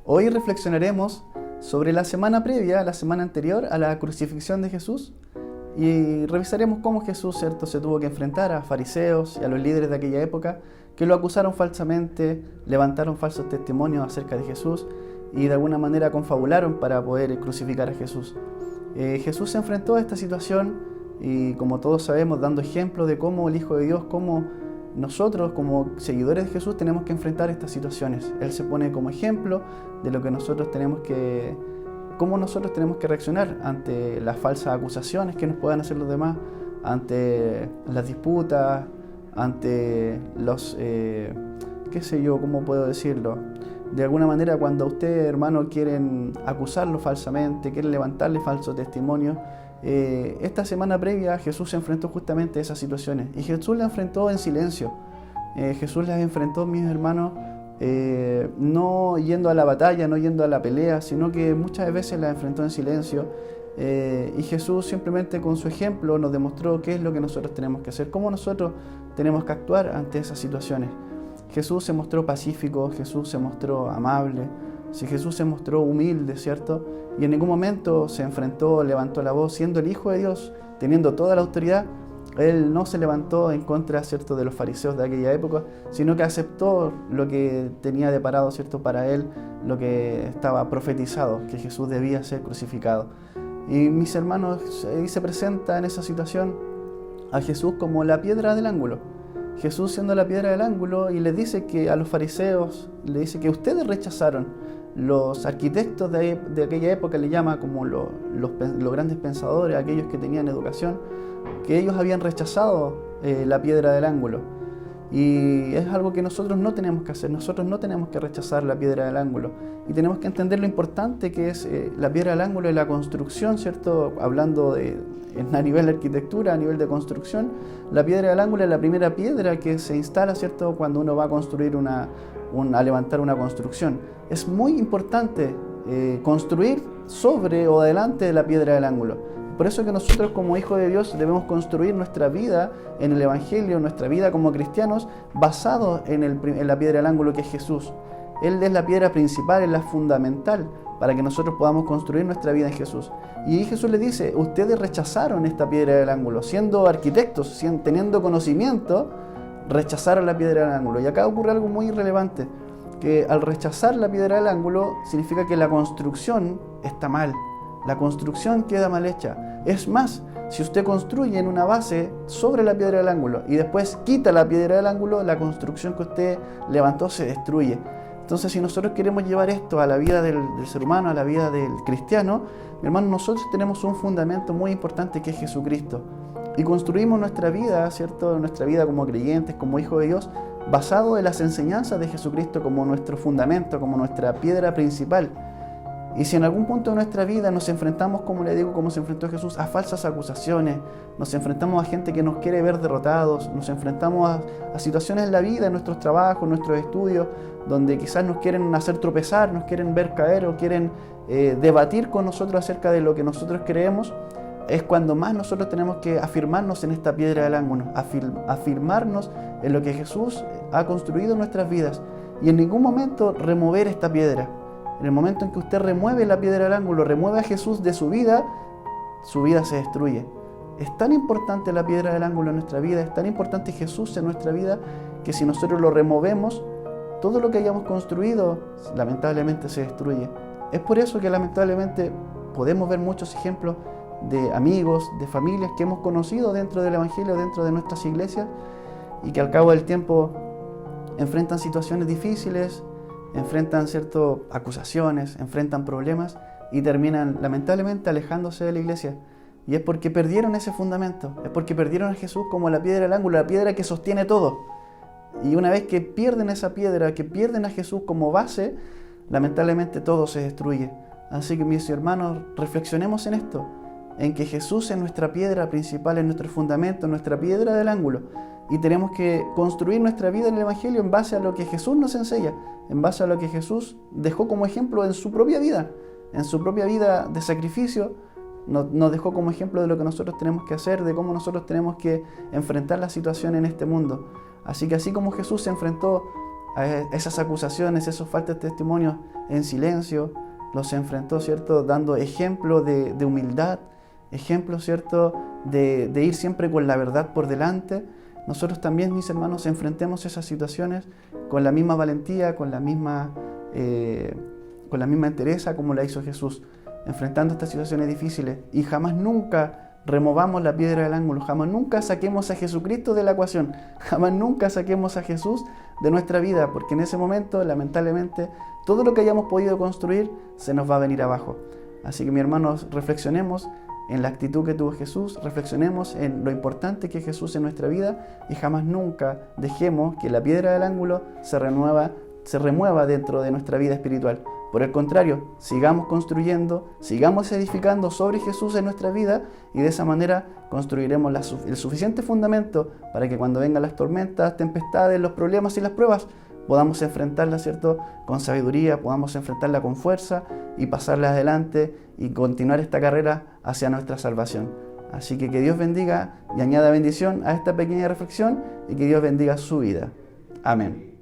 Hoy reflexionaremos sobre la semana previa, la semana anterior a la crucifixión de Jesús, y revisaremos cómo Jesús, ¿cierto?, se tuvo que enfrentar a fariseos y a los líderes de aquella época que lo acusaron falsamente, levantaron falsos testimonios acerca de Jesús y de alguna manera confabularon para poder crucificar a Jesús. Jesús se enfrentó a esta situación y, como todos sabemos, dando ejemplo de cómo el Hijo de Dios, cómo nosotros como seguidores de Jesús tenemos que enfrentar estas situaciones. Él se pone como ejemplo de lo que cómo nosotros tenemos que reaccionar ante las falsas acusaciones que nos puedan hacer los demás, ante las disputas, ante los, ¿cómo puedo decirlo? De alguna manera, cuando a usted, hermano, quieren acusarlo falsamente, quieren levantarle falsos testimonios, esta semana previa Jesús se enfrentó justamente a esas situaciones y Jesús las enfrentó en silencio. Jesús las enfrentó, mis hermanos, no yendo a la batalla, no yendo a la pelea, sino que muchas veces las enfrentó en silencio. Y Jesús simplemente con su ejemplo nos demostró qué es lo que nosotros tenemos que hacer, cómo nosotros tenemos que actuar ante esas situaciones. Jesús se mostró pacífico, Jesús se mostró amable, Jesús se mostró humilde, ¿cierto? Y en ningún momento se enfrentó, levantó la voz, siendo el Hijo de Dios, teniendo toda la autoridad. Él no se levantó en contra, ¿cierto?, de los fariseos de aquella época, sino que aceptó lo que tenía deparado, ¿cierto?, para él, lo que estaba profetizado, que Jesús debía ser crucificado. Y mis hermanos, ahí se presenta en esa situación a Jesús como la piedra del ángulo. Jesús siendo la piedra del ángulo, y les dice que a los fariseos, le dice que ustedes rechazaron. Los arquitectos de aquella época le llama como los grandes pensadores, aquellos que tenían educación, que ellos habían rechazado la piedra del ángulo. Y es algo que nosotros no tenemos que hacer, nosotros no tenemos que rechazar la piedra del ángulo. Y tenemos que entender lo importante que es la piedra del ángulo y la construcción, ¿cierto? Hablando a nivel de arquitectura, a nivel de construcción, la piedra del ángulo es la primera piedra que se instala, ¿cierto?, cuando uno va a construir a levantar una construcción. Es muy importante construir sobre o delante de la piedra del ángulo. Por eso que nosotros como hijos de Dios debemos construir nuestra vida en el Evangelio, nuestra vida como cristianos, basado en la piedra del ángulo que es Jesús. Él es la piedra principal, es la fundamental para que nosotros podamos construir nuestra vida en Jesús. Y Jesús le dice, ustedes rechazaron esta piedra del ángulo, siendo arquitectos, teniendo conocimiento, rechazaron la piedra del ángulo. Y acá ocurre algo muy relevante, que al rechazar la piedra del ángulo significa que la construcción está mal. La construcción queda mal hecha. Es más, si usted construye en una base sobre la piedra del ángulo y después quita la piedra del ángulo, la construcción que usted levantó se destruye. Entonces, si nosotros queremos llevar esto a la vida del ser humano, a la vida del cristiano, mi hermano, nosotros tenemos un fundamento muy importante que es Jesucristo. Y construimos nuestra vida, ¿cierto?, nuestra vida como creyentes, como hijos de Dios, basado en las enseñanzas de Jesucristo como nuestro fundamento, como nuestra piedra principal. Y si en algún punto de nuestra vida nos enfrentamos, como le digo, como se enfrentó Jesús, a falsas acusaciones, nos enfrentamos a gente que nos quiere ver derrotados, nos enfrentamos a situaciones en la vida, en nuestros trabajos, en nuestros estudios, donde quizás nos quieren hacer tropezar, nos quieren ver caer o quieren debatir con nosotros acerca de lo que nosotros creemos, es cuando más nosotros tenemos que afirmarnos en esta piedra del ángulo, afirmarnos en lo que Jesús ha construido en nuestras vidas y en ningún momento remover esta piedra. En el momento en que usted remueve la piedra del ángulo, remueve a Jesús de su vida se destruye. Es tan importante la piedra del ángulo en nuestra vida, es tan importante Jesús en nuestra vida, que si nosotros lo removemos, todo lo que hayamos construido lamentablemente se destruye. Es por eso que lamentablemente podemos ver muchos ejemplos de amigos, de familias que hemos conocido dentro del Evangelio, dentro de nuestras iglesias, y que al cabo del tiempo enfrentan situaciones difíciles, enfrentan acusaciones, enfrentan problemas y terminan lamentablemente alejándose de la iglesia. Y es porque perdieron ese fundamento, es porque perdieron a Jesús como la piedra del ángulo, la piedra que sostiene todo. Y una vez que pierden esa piedra, que pierden a Jesús como base, lamentablemente todo se destruye. Así que, mis hermanos, reflexionemos en esto, en que Jesús es nuestra piedra principal, es nuestro fundamento, nuestra piedra del ángulo. Y tenemos que construir nuestra vida en el Evangelio en base a lo que Jesús nos enseña, en base a lo que Jesús dejó como ejemplo en su propia vida de sacrificio. Nos dejó como ejemplo de lo que nosotros tenemos que hacer, de cómo nosotros tenemos que enfrentar la situación en este mundo. Así que así como Jesús se enfrentó a esas acusaciones, esos faltas de testimonio en silencio, los enfrentó, ¿cierto? Dando ejemplo de humildad, ejemplo, ¿cierto? De ir siempre con la verdad por delante. Nosotros también, mis hermanos, enfrentemos esas situaciones con la misma valentía, con la misma entereza como la hizo Jesús, enfrentando estas situaciones difíciles, y jamás nunca removamos la piedra del ángulo, jamás nunca saquemos a Jesucristo de la ecuación, jamás nunca saquemos a Jesús de nuestra vida, porque en ese momento, lamentablemente, todo lo que hayamos podido construir se nos va a venir abajo. Así que, mis hermanos, reflexionemos en la actitud que tuvo Jesús, reflexionemos en lo importante que es Jesús en nuestra vida, y jamás nunca dejemos que la piedra del ángulo se remueva dentro de nuestra vida espiritual. Por el contrario, sigamos construyendo, sigamos edificando sobre Jesús en nuestra vida, y de esa manera construiremos el suficiente fundamento para que cuando vengan las tormentas, tempestades, los problemas y las pruebas, podamos enfrentarla, ¿cierto?, con sabiduría, podamos enfrentarla con fuerza y pasarla adelante y continuar esta carrera hacia nuestra salvación. Así que Dios bendiga y añada bendición a esta pequeña reflexión, y que Dios bendiga su vida. Amén.